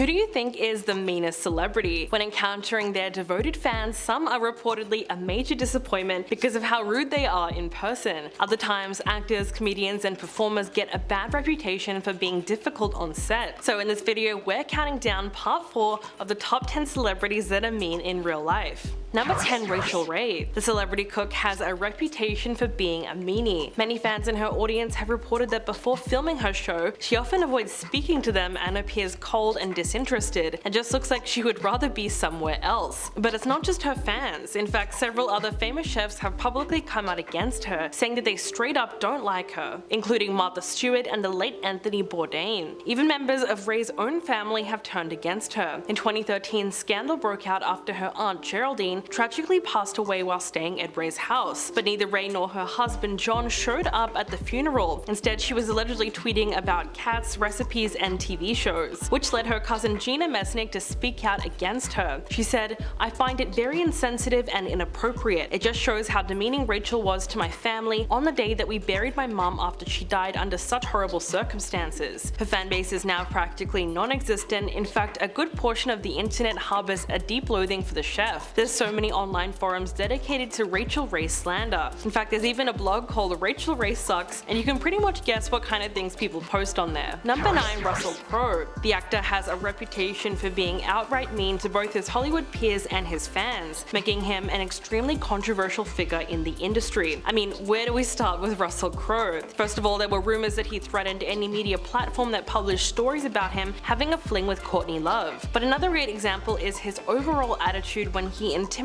Who do you think is the meanest celebrity? When encountering their devoted fans, some are reportedly a major disappointment because of how rude they are in person. Other times, actors, comedians, and performers get a bad reputation for being difficult on set. So in this video, we're counting down part 4 of the top 10 celebrities that are mean in real life. Number 10. Rachel Ray. The celebrity cook has a reputation for being a meanie. Many fans in her audience have reported that before filming her show, she often avoids speaking to them and appears cold and disinterested, and just looks like she would rather be somewhere else. But it's not just her fans. In fact, several other famous chefs have publicly come out against her, saying that they straight up don't like her, including Martha Stewart and the late Anthony Bourdain. Even members of Ray's own family have turned against her. In 2013, scandal broke out after her aunt Geraldine tragically passed away while staying at Ray's house, but neither Ray nor her husband John showed up at the funeral. Instead, she was allegedly tweeting about cats, recipes, and TV shows, which led her cousin Gina Mesnick to speak out against her. She said, "I find it very insensitive and inappropriate. It just shows how demeaning Rachel was to my family on the day that we buried my mom after she died under such horrible circumstances." Her fan base is now practically non-existent. In fact, a good portion of the internet harbors a deep loathing for the chef. There's so many online forums dedicated to Rachel Ray slander. In fact, there's even a blog called Rachel Ray Sucks, and you can pretty much guess what kind of things people post on there. Number 9. Russell Crowe. The actor has a reputation for being outright mean to both his Hollywood peers and his fans, making him an extremely controversial figure in the industry. I mean, where do we start with Russell Crowe? First of all, there were rumors that he threatened any media platform that published stories about him having a fling with Courtney Love. But another great example is his overall attitude when he intimidated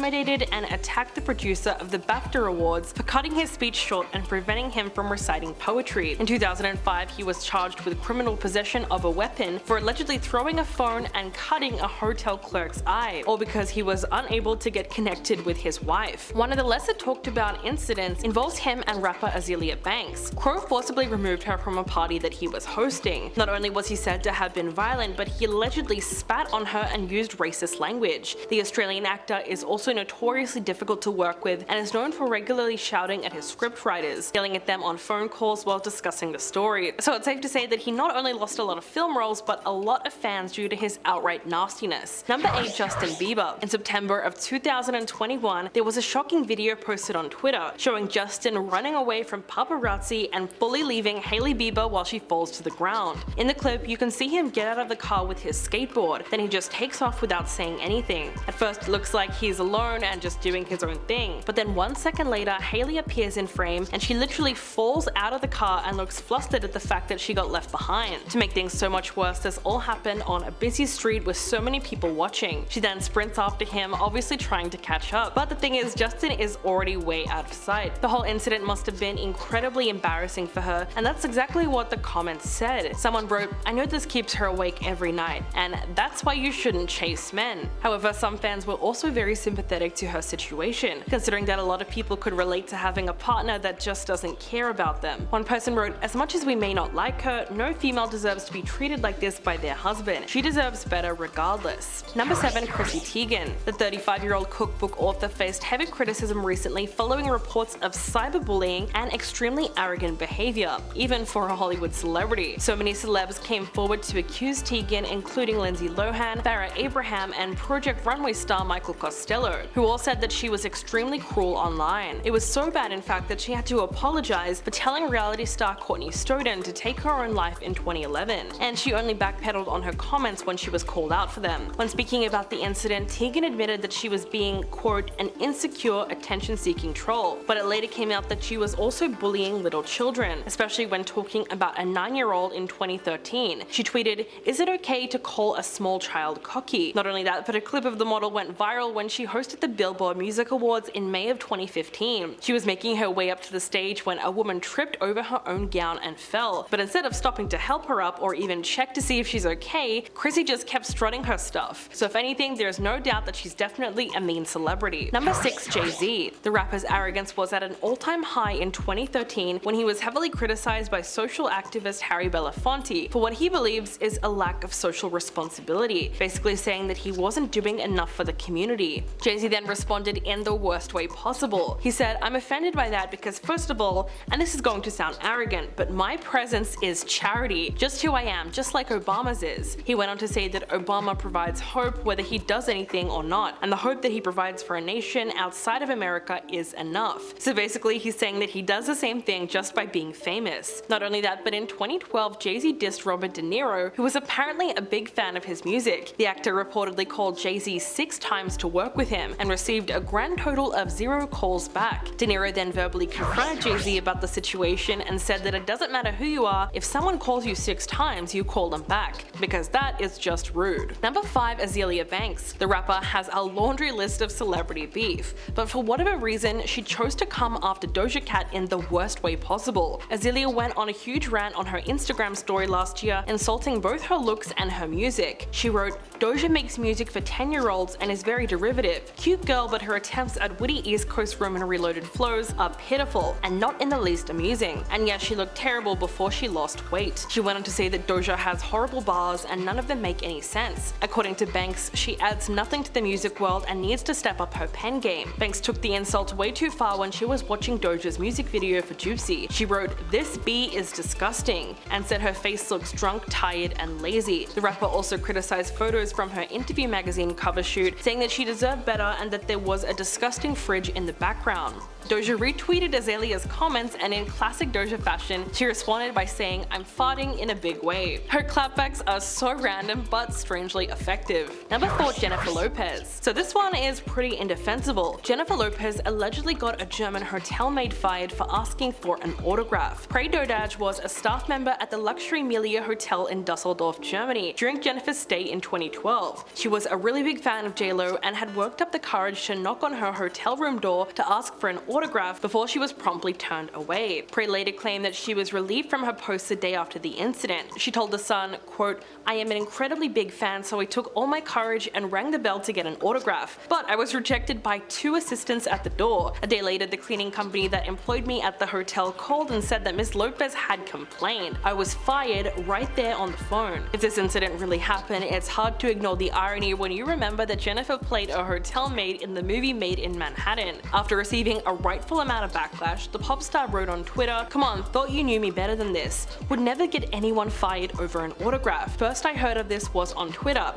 and attacked the producer of the BAFTA Awards for cutting his speech short and preventing him from reciting poetry. In 2005, he was charged with criminal possession of a weapon for allegedly throwing a phone and cutting a hotel clerk's eye, all because he was unable to get connected with his wife. One of the lesser talked about incidents involves him and rapper Azealia Banks. Crowe forcibly removed her from a party that he was hosting. Not only was he said to have been violent, but he allegedly spat on her and used racist language. The Australian actor is also notoriously difficult to work with and is known for regularly shouting at his scriptwriters, yelling at them on phone calls while discussing the story. So it's safe to say that he not only lost a lot of film roles, but a lot of fans due to his outright nastiness. Number 8. Justin Bieber. In September of 2021, there was a shocking video posted on Twitter showing Justin running away from paparazzi and fully leaving Hailey Bieber while she falls to the ground. In the clip, you can see him get out of the car with his skateboard, then he just takes off without saying anything. At first, it looks like he's alone and just doing his own thing, but then 1 second later, Hailey appears in frame and she literally falls out of the car and looks flustered at the fact that she got left behind. To make things so much worse, this all happened on a busy street with so many people watching. She then sprints after him, obviously trying to catch up, but the thing is, Justin is already way out of sight. The whole incident must have been incredibly embarrassing for her, and that's exactly what the comments said. Someone wrote, "I know this keeps her awake every night, and that's why you shouldn't chase men." However, some fans were also very sympathetic to her situation, considering that a lot of people could relate to having a partner that just doesn't care about them. One person wrote, "As much as we may not like her, no female deserves to be treated like this by their husband. She deserves better regardless." Number 7. Chrissy Teigen. The 35-year-old cookbook author faced heavy criticism recently following reports of cyberbullying and extremely arrogant behavior, even for a Hollywood celebrity. So many celebs came forward to accuse Teigen, including Lindsay Lohan, Farrah Abraham, and Project Runway star Michael Costello, who all said that she was extremely cruel online. It was so bad, in fact, that she had to apologize for telling reality star Courtney Stodden to take her own life in 2011, and she only backpedaled on her comments when she was called out for them. When speaking about the incident, Teigen admitted that she was being, quote, "an insecure, attention-seeking troll," but it later came out that she was also bullying little children, especially when talking about a 9-year-old in 2013. She tweeted, "Is it okay to call a small child cocky?" Not only that, but a clip of the model went viral when she hosted the Billboard Music Awards in May of 2015. She was making her way up to the stage when a woman tripped over her own gown and fell, but instead of stopping to help her up or even check to see if she's okay, Chrissy just kept strutting her stuff. So if anything, there's no doubt that she's definitely a mean celebrity. Number 6. Jay-Z. The rapper's arrogance was at an all-time high in 2013 when he was heavily criticized by social activist Harry Belafonte for what he believes is a lack of social responsibility, basically saying that he wasn't doing enough for the community. Jay-Z then responded in the worst way possible. He said, "I'm offended by that because first of all, and this is going to sound arrogant, but my presence is charity, just who I am, just like Obama's is." He went on to say that Obama provides hope whether he does anything or not, and the hope that he provides for a nation outside of America is enough. So basically he's saying that he does the same thing just by being famous. Not only that, but in 2012 Jay-Z dissed Robert De Niro, who was apparently a big fan of his music. The actor reportedly called Jay-Z 6 times to work with him and received a grand total of 0 calls back. De Niro then verbally confronted Jay-Z about the situation and said that it doesn't matter who you are, if someone calls you 6 times, you call them back, because that is just rude. Number 5, Azealia Banks. The rapper has a laundry list of celebrity beef, but for whatever reason, she chose to come after Doja Cat in the worst way possible. Azealia went on a huge rant on her Instagram story last year, insulting both her looks and her music. She wrote, "Doja makes music for 10-year-olds and is very derivative. Cute girl, but her attempts at witty East Coast Roman reloaded flows are pitiful and not in the least amusing. And yes, she looked terrible before she lost weight." She went on to say that Doja has horrible bars and none of them make any sense. According to Banks, she adds nothing to the music world and needs to step up her pen game. Banks took the insult way too far when she was watching Doja's music video for Juicy. She wrote, "This bee is disgusting," and said her face looks drunk, tired, and lazy. The rapper also criticized photos from her Interview magazine cover shoot, saying that she deserved better and that there was a disgusting fridge in the background. Doja retweeted Azalea's comments, and in classic Doja fashion, she responded by saying, "I'm farting in a big way." Her clapbacks are so random but strangely effective. Number 4, Jennifer Lopez. So this one is pretty indefensible. Jennifer Lopez allegedly got a German hotel maid fired for asking for an autograph. Prey Dodaj was a staff member at the luxury Melia Hotel in Dusseldorf, Germany during Jennifer's stay in 2012. She was a really big fan of J-Lo and had worked up the courage to knock on her hotel room door to ask for an autograph before she was promptly turned away. Prey later claimed that she was relieved from her post the day after the incident. She told The Sun, quote, "I am an incredibly big fan, so I took all my courage and rang the bell to get an autograph, but I was rejected by 2 assistants at the door. A day later, the cleaning company that employed me at the hotel called and said that Ms. Lopez had complained. I was fired right there on the phone." If this incident really happened, it's hard to ignore the irony when you remember that Jennifer played a hotel maid in the movie Made in Manhattan. After receiving a rightful amount of backlash, the pop star wrote on Twitter, "Come on, thought you knew me better than this. Would never get anyone fired over an autograph. First I heard of this was on Twitter,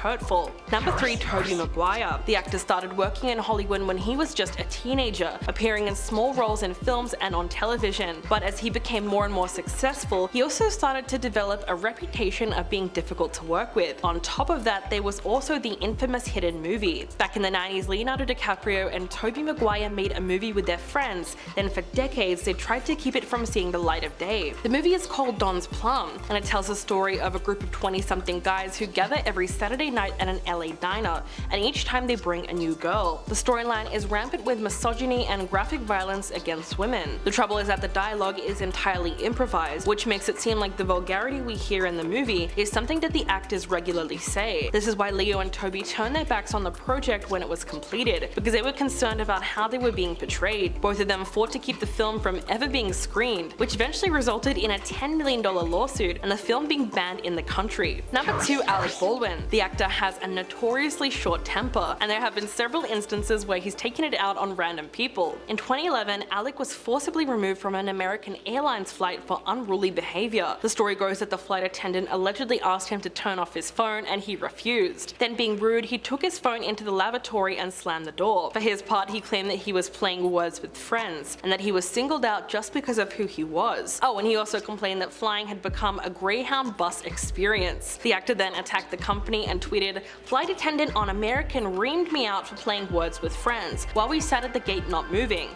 #hurtful. Number 3, Tobey Maguire. The actor started working in Hollywood when he was just a teenager, appearing in small roles in films and on television. But as he became more and more successful, he also started to develop a reputation of being difficult to work with. On top of that, there was also the infamous hidden movie. Back in the 90s, Leonardo DiCaprio and Tobey Maguire made a movie with their friends, then for decades they tried to keep it from seeing the light of day. The movie is called Don's Plum, and it tells the story of a group of 20-something guys who gather every Saturday night at an LA diner, and each time they bring a new girl. The storyline is rampant with misogyny and graphic violence against women. The trouble is that the dialogue is entirely improvised, which makes it seem like the vulgarity we hear in the movie is something that the actors regularly say. This is why Leo and Toby turned their backs on the project when it was completed, because they were concerned about how they were being portrayed. Both of them fought to keep the film from ever being screened, which eventually resulted in a $10 million lawsuit and the film being banned in the country. Number 2, Alec Baldwin. The actor has a notoriously short temper, and there have been several instances where he's taken it out on random people. In 2011, Alec was forcibly removed from an American Airlines flight for unruly behavior. The story goes that the flight attendant allegedly asked him to turn off his phone and he refused. Then, being rude, he took his phone into the lavatory and slammed the door. For his part, he claimed that he was playing Words with Friends and that he was singled out just because of who he was. Oh, and he also complained that flying had become a Greyhound bus experience. The actor then attacked the company and tweeted, "Flight attendant on American reamed me out for playing Words with Friends while we sat at the gate not moving.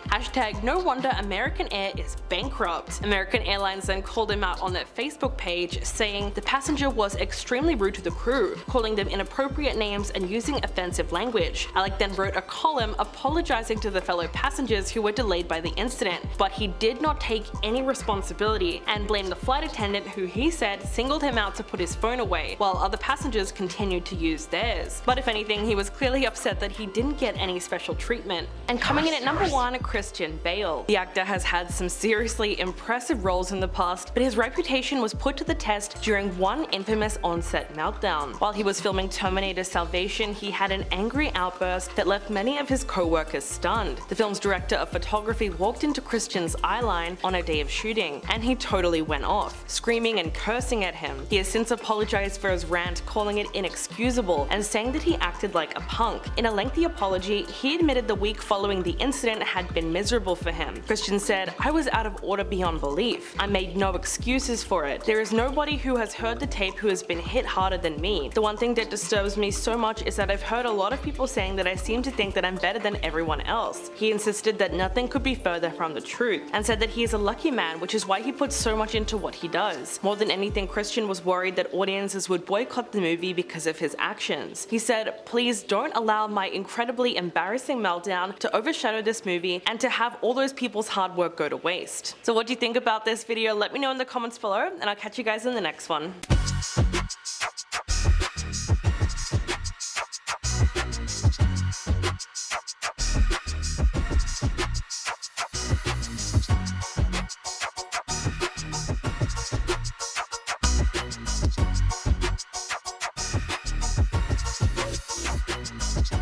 #no wonder American Air is bankrupt." American Airlines then called him out on their Facebook page, saying the passenger was extremely rude to the crew, calling them inappropriate names and using offensive language. Alec then wrote a column apologizing to the fellow passengers who were delayed by the incident, but he did not take any responsibility and blamed the flight attendant, who he said singled him out to put his phone away, while other passengers continued to use theirs. But if anything, he was clearly upset that he didn't get any special treatment. And coming in at number 1, Christian Bale. The actor has had some seriously impressive roles in the past, but his reputation was put to the test during one infamous on-set meltdown. While he was filming Terminator Salvation, he had an angry angry outburst that left many of his co-workers stunned. The film's director of photography walked into Christian's eyeline on a day of shooting, and he totally went off, screaming and cursing at him. He has since apologized for his rant, calling it inexcusable and saying that he acted like a punk. In a lengthy apology, he admitted the week following the incident had been miserable for him. Christian said, "I was out of order beyond belief. I made no excuses for it. There is nobody who has heard the tape who has been hit harder than me. The one thing that disturbs me so much is that I've heard a lot of people saying that I seem to think that I'm better than everyone else." He insisted that nothing could be further from the truth, and said that he is a lucky man, which is why he puts so much into what he does. More than anything, Christian was worried that audiences would boycott the movie because of his actions. He said, "Please don't allow my incredibly embarrassing meltdown to overshadow this movie and to have all those people's hard work go to waste." So what do you think about this video? Let me know in the comments below, and I'll catch you guys in the next one.